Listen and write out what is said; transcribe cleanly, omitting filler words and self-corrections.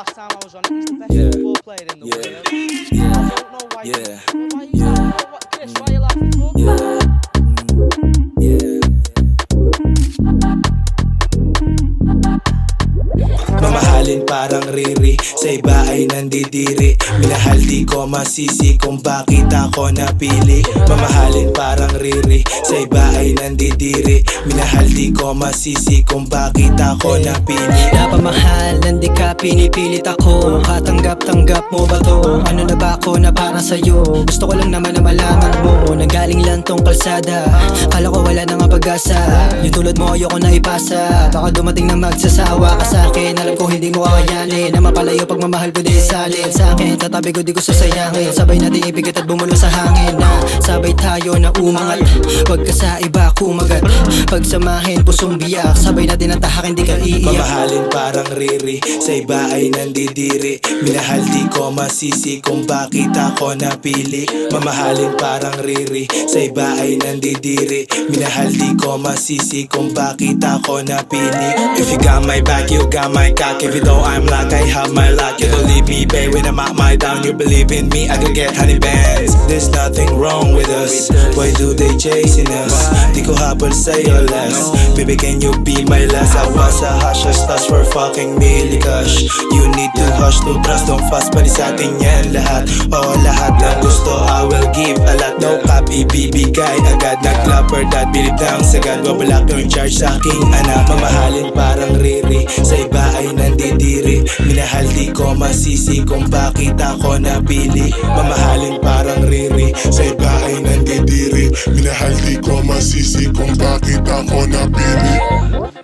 last time I was on it, he's the best football player in the world. I don't know why. Yeah. Why you Chris, why are you laughing for? Mamahalin parang Riri, sa iba ay nandidiri. Minahal di ko masisi kung bakit ako napili. Mamahalin parang Riri, sa iba ay nandidiri. Minahal di ko masisi kung bakit ako napili. Napamahal, hindi ka pinipilit ako. Katanggap-tanggap mo ba to? Ano na ba ako na para sa'yo? Gusto ko lang naman na malaman mo, nanggaling lang tong kalsada. Kala ko wala na nga pag-asa, yung tulad mo ayoko na ipasa. Baka dumating na magsasawa ka sa'kin. Alam ko hindi mo kakayanin na mapalayo pagmamahal ko di salin sa'kin. Tatabi ko di ko sasayangin, sabay natin ibigit at bumulo sa hangin. Na sabay tayo na umangat, wag ka sa iba kumagat. Pagsamahin pusong biyak, sabay natin ang tahak hindi ka iiyak. Mamahalin parang Riri, sa iba ay nandidiri. Minahal di ko masisi kung bakit ako napili. Mamahalin parang Riri, sa iba ay nandidiri. Minahal di ko masisi kung bakit ako napili. If you got my back, you got my cock. If you don't, I'm like I have my luck. You don't leave me, babe, when I'm at my down. You believe in me, I could get honey bands. There's nothing wrong with us. Why do they chasing us? Di ko habol sa'yo less. Baby, can you be my last? I was a hush, stars for fucking millikush. You need to hush, to trust, don't fuss. Pali sa atin yan lahat. Oo, lahat ng gusto, I will give a lot. No cap, ibibigay agad. Nag-clapper that, bilib ng sagad. Wabalak yung charge sa aking anak. Mamahalin parang Riri, sa iba ay nandidiri. Minahal di ko masisi kung bakit ako napili. Mamahalin parang Riri, Sa iba ay nandidiri. Minahal di ko masisi kung bakit ako napili.